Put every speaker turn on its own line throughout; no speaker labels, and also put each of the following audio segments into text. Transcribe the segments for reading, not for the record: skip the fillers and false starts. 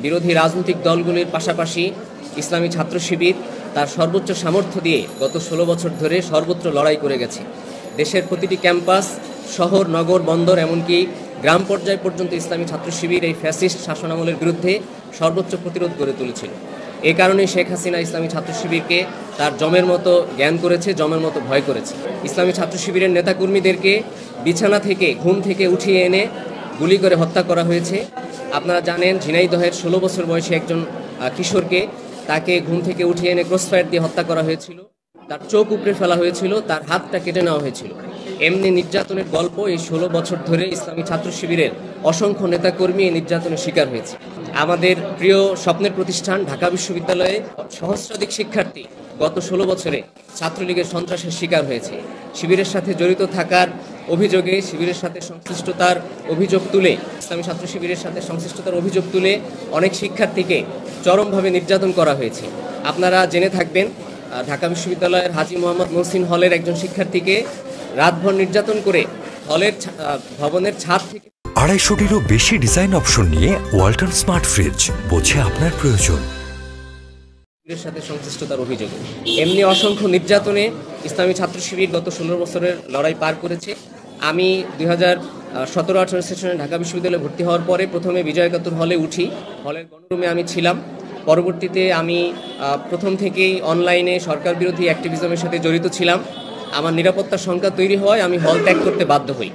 বিরোধী রাজনৈতিক দলগুলির পাশাপাশি ইসলামী ছাত্র শিবির তার সর্বোচ্চ সামর্থ্য দিয়ে গত ১৬ বছর ধরে সর্বত্র লড়াই করে গেছে। দেশের প্রতিটি ক্যাম্পাস, শহর, নগর, বন্দর, এমনকি গ্রাম পর্যায় পর্যন্ত ইসলামী ছাত্র শিবির এই ফ্যাসিস্ট শাসনামলের বিরুদ্ধে সর্বোচ্চ প্রতিরোধ গড়ে তুলেছিল। এ কারণে শেখ হাসিনা ইসলামী ছাত্র শিবিরকে তার জমের মতো জ্ঞান করেছে, জমের মতো ভয় করেছে। ইসলামী ছাত্র শিবিরের নেতাকর্মীদেরকে বিছানা থেকে, ঘুম থেকে উঠিয়ে এনে গুলি করে হত্যা করা হয়েছে। আপনারা জানেন, ঝিনাইদহের ১৬ বছর বয়সী একজন কিশোরকে তাকে ঘুম থেকে উঠিয়ে এনে ক্রসফায়ার দিয়ে হত্যা করা হয়েছিল, তার চোখ উপড়ে ফেলা হয়েছিল, তার হাতটা কেটে নেওয়া হয়েছিল। এমনি নির্যাতনের গল্প এই ১৬ বছর ধরে ইসলামী ছাত্র শিবিরের অসংখ্য নেতাকর্মী এই নির্যাতনের শিকার হয়েছে। আমাদের প্রিয় স্বপ্নের প্রতিষ্ঠান ঢাকা বিশ্ববিদ্যালয়ে সহস্রাধিক শিক্ষার্থী গত ১৬ বছরে ছাত্রলীগের সন্ত্রাসের শিকার হয়েছে। শিবিরের সাথে জড়িত থাকার অভিযোগে, শিবিরের সাথে সংশ্লিষ্টতার অভিযোগ তুলে, ইসলামী ছাত্র শিবিরের সাথে সংশ্লিষ্টতার অভিযোগ তুলে অনেক শিক্ষার্থীকে চরমভাবে নির্যাতন করা হয়েছে। আপনারা জেনে থাকবেন, ঢাকা বিশ্ববিদ্যালয়ের হাজী মোহাম্মদ মহসিন হলের একজন শিক্ষার্থীকে রাতভর নির্যাতন করে হলের ভবনের ছাদ থেকে
২৫০টিরও বেশি ডিজাইন অপশন নিয়ে ওয়ালটন স্মার্ট ফ্রিজ, বোঝে আপনার প্রয়োজন।
সাথে সংশ্লিষ্টতার অভিযোগ, এমনি অসংখ্য নির্যাতনে ইসলামী ছাত্র শিবির গত ১৬ বছরের লড়াই পার করেছে। আমি ২০১৭-১৮ সেশনে ঢাকা বিশ্ববিদ্যালয়ে ভর্তি হওয়ার পরে প্রথমে বিজয় একাত্তর হলে উঠি, হলের গণরুমে আমি ছিলাম। পরবর্তীতে আমি প্রথম থেকেই অনলাইনে সরকার বিরোধী অ্যাক্টিভিজমের সাথে জড়িত ছিলাম। আমার নিরাপত্তার সংখ্যা তৈরি হওয়ায় আমি হল ত্যাগ করতে বাধ্য হই।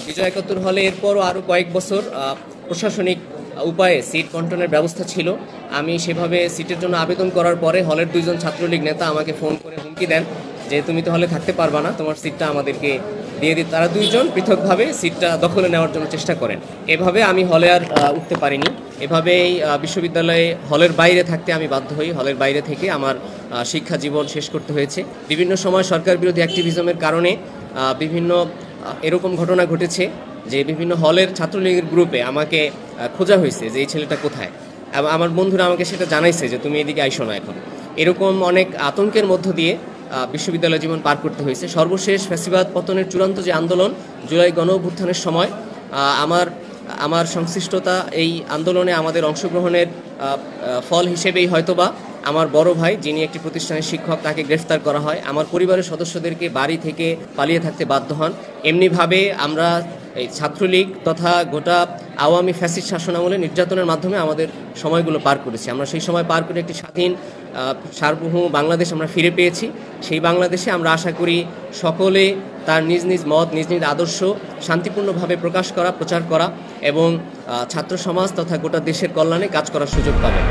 বিজয় একাত্তর হলে এরপরও আরও কয়েক বছর প্রশাসনিক উপায়ে সিট বন্টনের ব্যবস্থা ছিল। আমি সেভাবে সিটের জন্য আবেদন করার পরে হলের ২জন ছাত্রলীগ নেতা আমাকে ফোন করে হুমকি দেন যে তুমি তো হলে থাকতে পারবা না, তোমার সিটটা আমাদেরকে দিয়ে দিই। তারা ২জন পৃথকভাবে সিটটা দখলে নেওয়ার জন্য চেষ্টা করেন। এভাবে আমি হলে আর উঠতে পারিনি। এভাবেই বিশ্ববিদ্যালয়ে হলের বাইরে থাকতে আমি বাধ্য হই। হলের বাইরে থেকে আমার শিক্ষা জীবন শেষ করতে হয়েছে। বিভিন্ন সময় সরকার বিরোধী অ্যাক্টিভিজমের কারণে বিভিন্ন এরকম ঘটনা ঘটেছে যে বিভিন্ন হলের ছাত্রলীগের গ্রুপে আমাকে খোঁজা হয়েছে যে এই ছেলেটা কোথায়। আমার বন্ধুরা আমাকে সেটা জানাইছে যে তুমি এদিকে আইসো না এখন। এরকম অনেক আতঙ্কের মধ্য দিয়ে বিশ্ববিদ্যালয় জীবন পার করতে হয়েছে। সর্বশেষ ফ্যাসিবাদ পতনের চূড়ান্ত যে আন্দোলন, জুলাই গণ অভ্যুত্থানের সময় আমার সংশ্লিষ্টতা এই আন্দোলনে আমাদের অংশগ্রহণের ফল হিসেবেই হয়তোবা আমার বড় ভাই, যিনি একটি প্রতিষ্ঠানের শিক্ষক, তাকে গ্রেফতার করা হয়। আমার পরিবারের সদস্যদেরকে বাড়ি থেকে পালিয়ে থাকতে বাধ্য হন। এমনিভাবে আমরা এই ছাত্রলীগ তথা গোটা আওয়ামী ফ্যাসিস্ট শাসনামলে নির্যাতনের মাধ্যমে আমাদের সময়গুলো পার করেছি। আমরা সেই সময় পার করে একটি স্বাধীন সার্বভৌম বাংলাদেশ আমরা ফিরে পেয়েছি। সেই বাংলাদেশে আমরা আশা করি সকলে তার নিজ নিজ মত, নিজ নিজ আদর্শ শান্তিপূর্ণভাবে প্রকাশ করা, প্রচার করা এবং ছাত্র সমাজ তথা গোটা দেশের কল্যাণে কাজ করার সুযোগ পাবে।